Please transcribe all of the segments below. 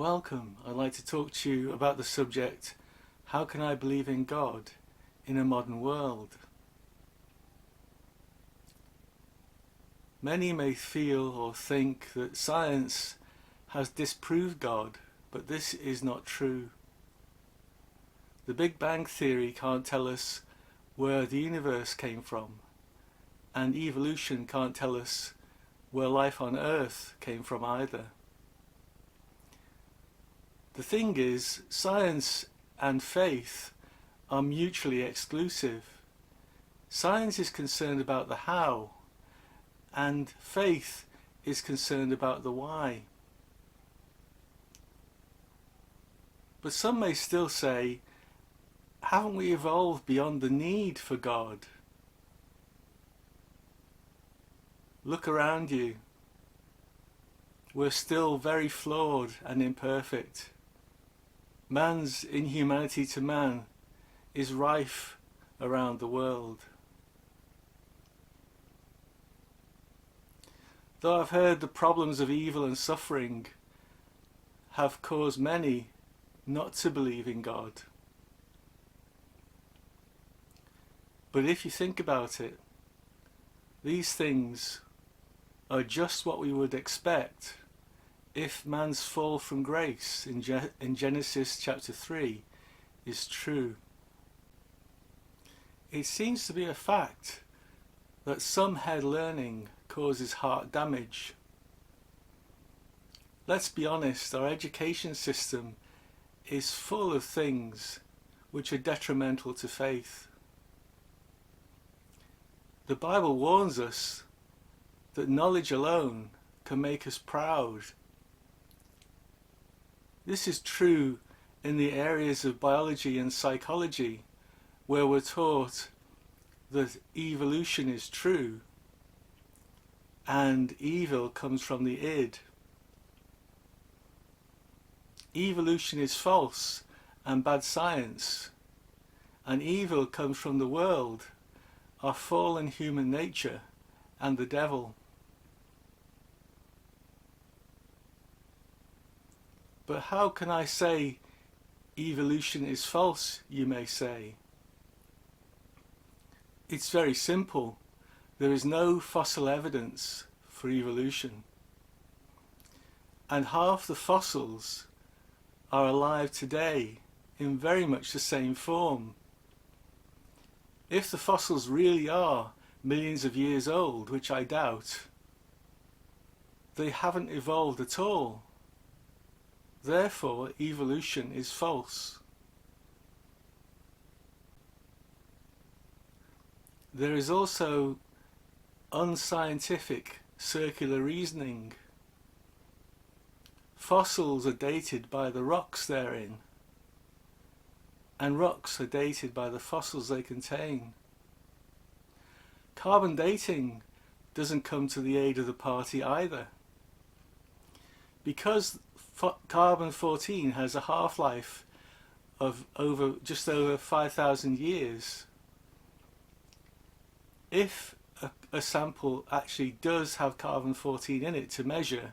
Welcome. I'd like to talk to you about the subject, how can I believe in God in a modern world? Many may feel or think that science has disproved God, but this is not true. The Big Bang Theory can't tell us where the universe came from, and evolution can't tell us where life on Earth came from either. The thing is, science and faith are mutually exclusive. Science is concerned about the how, and faith is concerned about the why. But some may still say, haven't we evolved beyond the need for God? Look around you. We're still very flawed and imperfect. Man's inhumanity to man is rife around the world. Though I've heard the problems of evil and suffering have caused many not to believe in God. But if you think about it, these things are just what we would expect if man's fall from grace in Genesis chapter 3 is true. It seems to be a fact that some head learning causes heart damage. Let's be honest, our education system is full of things which are detrimental to faith. The Bible warns us that knowledge alone can make us proud. This is true in the areas of biology and psychology, where we're taught that evolution is true and evil comes from the id. Evolution is false and bad science, and evil comes from the world, our fallen human nature, and the devil. But how can I say evolution is false, you may say? It's very simple. There is no fossil evidence for evolution. And half the fossils are alive today in very much the same form. If the fossils really are millions of years old, which I doubt, they haven't evolved at all. Therefore, evolution is false. There is also unscientific circular reasoning. Fossils are dated by the rocks they're in, and rocks are dated by the fossils they contain. Carbon dating doesn't come to the aid of the party either. Because carbon-14 has a half-life of just over 5,000 years, if a sample actually does have carbon-14 in it to measure,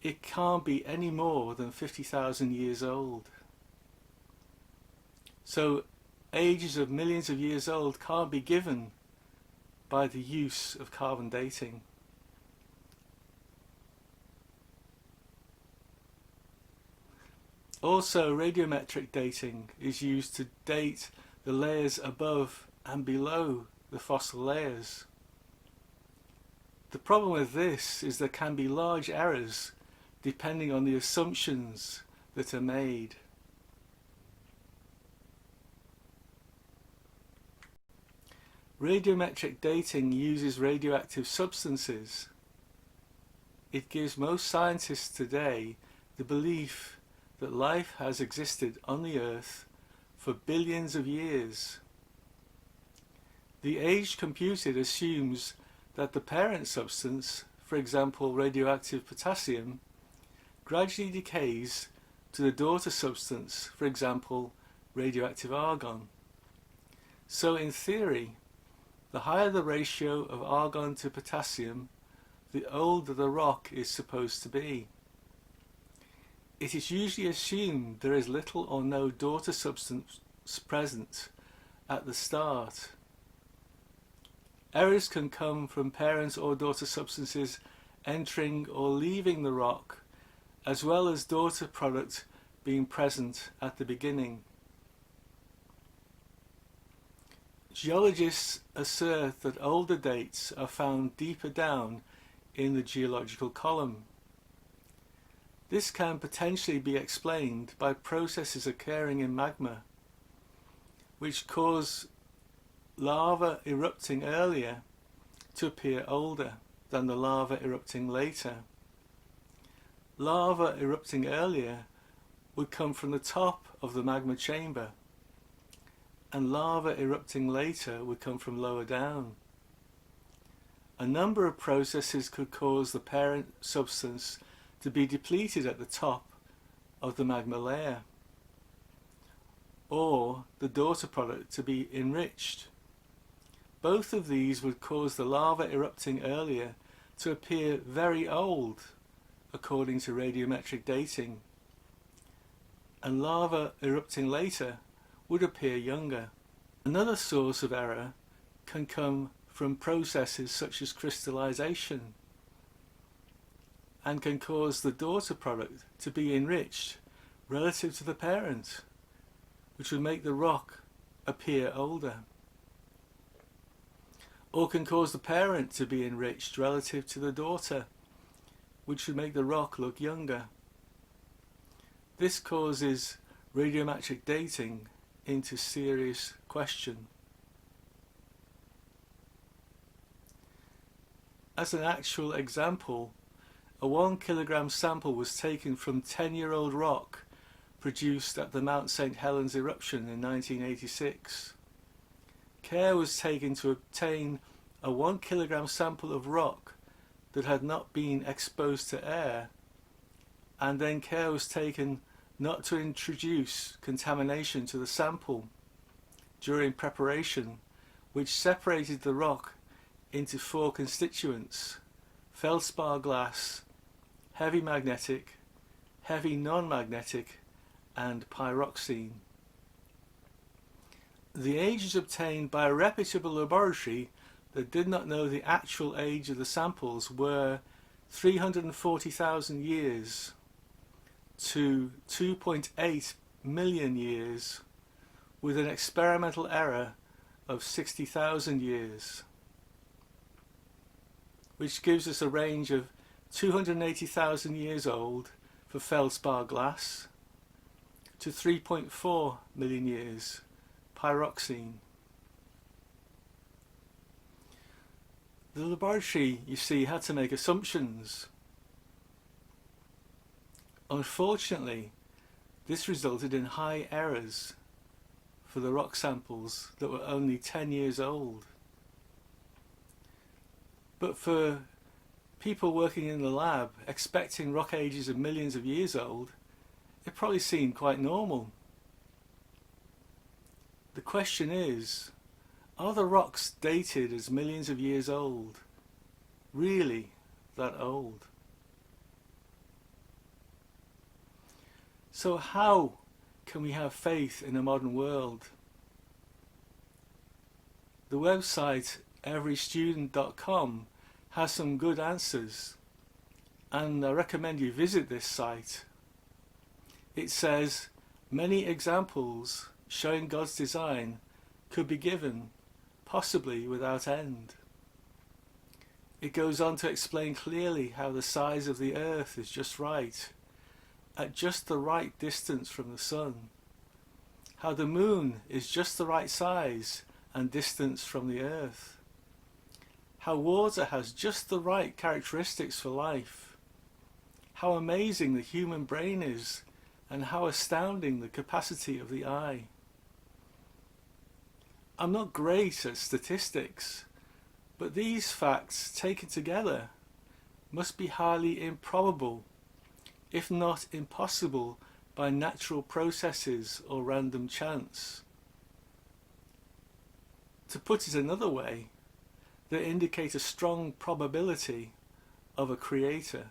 it can't be any more than 50,000 years old. So ages of millions of years old can't be given by the use of carbon dating. Also, radiometric dating is used to date the layers above and below the fossil layers. The problem with this is there can be large errors depending on the assumptions that are made. Radiometric dating uses radioactive substances. It gives most scientists today the belief that life has existed on the Earth for billions of years. The age computed assumes that the parent substance, for example radioactive potassium, gradually decays to the daughter substance, for example radioactive argon. So in theory, the higher the ratio of argon to potassium, the older the rock is supposed to be. it is usually assumed there is little or no daughter substance present at the start. Errors can come from parent or daughter substances entering or leaving the rock, as well as daughter product being present at the beginning. Geologists assert that older dates are found deeper down in the geological column. This can potentially be explained by processes occurring in magma, which cause lava erupting earlier to appear older than the lava erupting later. Lava erupting earlier would come from the top of the magma chamber, and lava erupting later would come from lower down. A number of processes could cause the parent substance to be depleted at the top of the magma layer, or the daughter product to be enriched. Both of these would cause the lava erupting earlier to appear very old, according to radiometric dating, and lava erupting later would appear younger. Another source of error can come from processes such as crystallization, and can cause the daughter product to be enriched relative to the parent, which would make the rock appear older. Or can cause the parent to be enriched relative to the daughter, which would make the rock look younger. This causes radiometric dating into serious question. As an actual example, a 1 kilogram sample was taken from 10-year-old rock produced at the Mount St. Helens eruption in 1986. Care was taken to obtain a 1 kilogram sample of rock that had not been exposed to air, and then care was taken not to introduce contamination to the sample during preparation, which separated the rock into 4 constituents: feldspar glass, heavy magnetic, heavy non-magnetic, and pyroxene. The ages obtained by a reputable laboratory that did not know the actual age of the samples were 340,000 years to 2.8 million years, with an experimental error of 60,000 years, which gives us a range of 280,000 years old for feldspar glass to 3.4 million years pyroxene. The laboratory, you see, had to make assumptions. Unfortunately, this resulted in high errors for the rock samples that were only 10 years old. But for people working in the lab expecting rock ages of millions of years old, it probably seemed quite normal. The question is, are the rocks dated as millions of years old really that old? So how can we have faith in a modern world? The website everystudent.com has some good answers, and I recommend you visit this site. It says many examples showing God's design could be given, possibly without end. It goes on to explain clearly how the size of the earth is just right, at just the right distance from the sun, how the moon is just the right size and distance from the earth, how water has just the right characteristics for life, how amazing the human brain is, and how astounding the capacity of the eye. I'm not great at statistics, but these facts taken together must be highly improbable, if not impossible, by natural processes or random chance. To put it another way, they indicate a strong probability of a creator.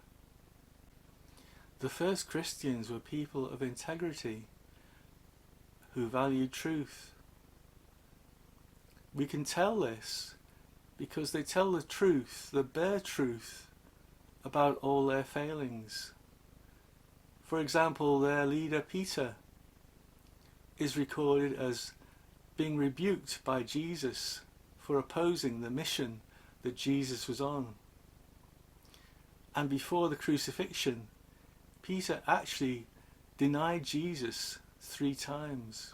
The first Christians were people of integrity who valued truth. We can tell this because they tell the truth, the bare truth, about all their failings. For example, their leader Peter is recorded as being rebuked by Jesus for opposing the mission that Jesus was on. And before the crucifixion, Peter actually denied Jesus 3 times.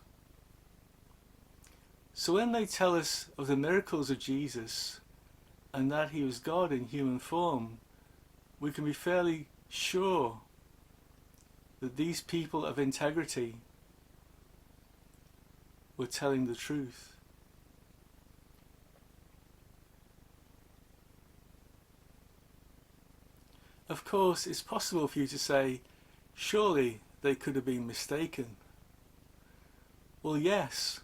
So when they tell us of the miracles of Jesus and that he was God in human form, we can be fairly sure that these people of integrity were telling the truth. Of course, it's possible for you to say, surely they could have been mistaken. Well, yes,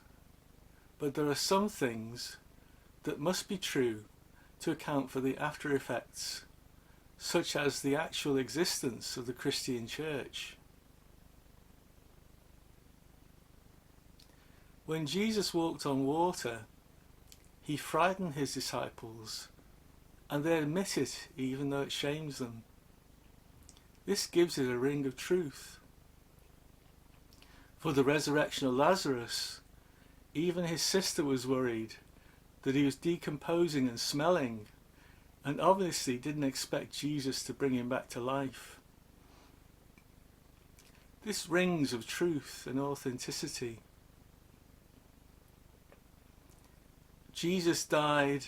but there are some things that must be true to account for the after effects, such as the actual existence of the Christian Church. When Jesus walked on water, he frightened his disciples, and they admit it even though it shames them. This gives it a ring of truth. For the resurrection of Lazarus, even his sister was worried that he was decomposing and smelling, and obviously didn't expect Jesus to bring him back to life. This rings of truth and authenticity. Jesus died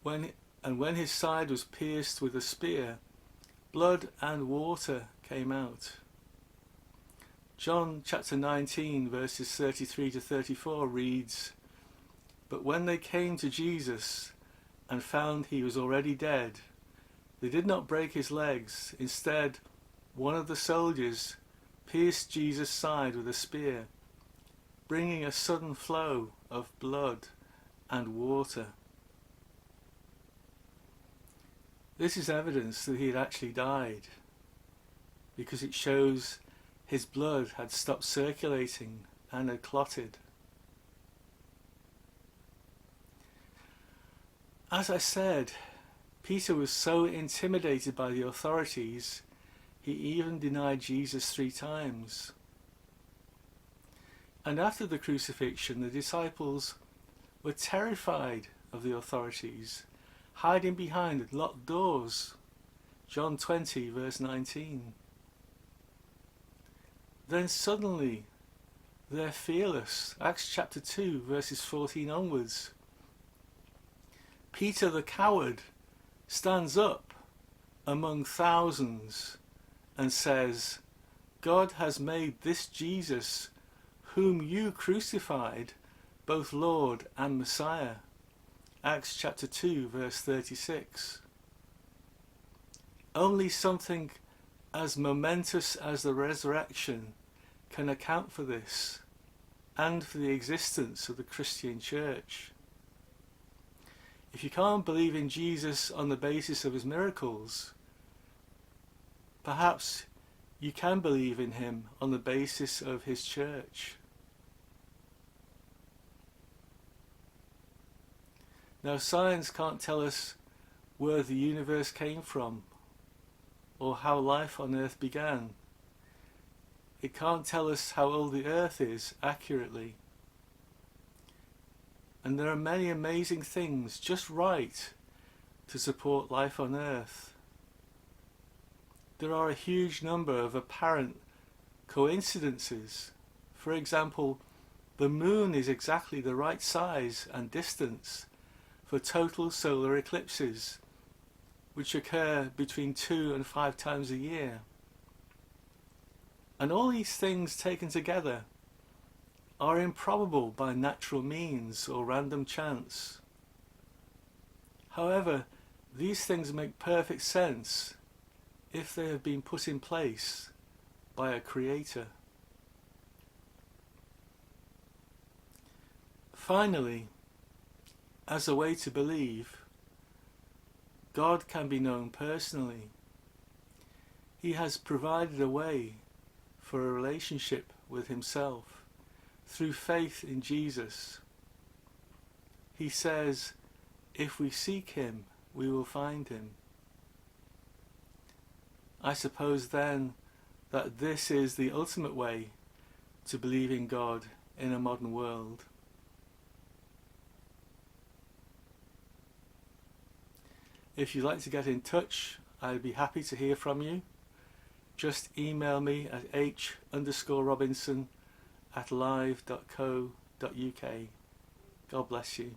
when his side was pierced with a spear, blood and water came out. John chapter 19 verses 33 to 34 reads, "But when they came to Jesus and found he was already dead, they did not break his legs. Instead, one of the soldiers pierced Jesus' side with a spear, bringing a sudden flow of blood and water." This is evidence that he had actually died, because it shows his blood had stopped circulating and had clotted. As I said, Peter was so intimidated by the authorities, he even denied Jesus 3 times. And after the crucifixion, the disciples were terrified of the authorities, hiding behind locked doors. John 20 verse 19. Then suddenly they're fearless. Acts chapter 2 verses 14 onwards. Peter the coward stands up among thousands and says, "God has made this Jesus, whom you crucified, both Lord and Messiah." Acts chapter 2 verse 36. Only something as momentous as the resurrection can account for this and for the existence of the Christian Church. If you can't believe in Jesus on the basis of his miracles, perhaps you can believe in him on the basis of his church. Now, science can't tell us where the universe came from or how life on Earth began. It can't tell us how old the Earth is accurately. And there are many amazing things just right to support life on Earth. There are a huge number of apparent coincidences. For example, the moon is exactly the right size and distance for total solar eclipses, which occur between 2 and 5 times a year. And all these things taken together are improbable by natural means or random chance. However, these things make perfect sense if they have been put in place by a creator. Finally, as a way to believe, God can be known personally. He has provided a way for a relationship with himself through faith in Jesus. He says, if we seek him, we will find him. I suppose then that this is the ultimate way to believe in God in a modern world. If you'd like to get in touch, I'd be happy to hear from you. Just email me at h_robinson@live.co.uk. God bless you.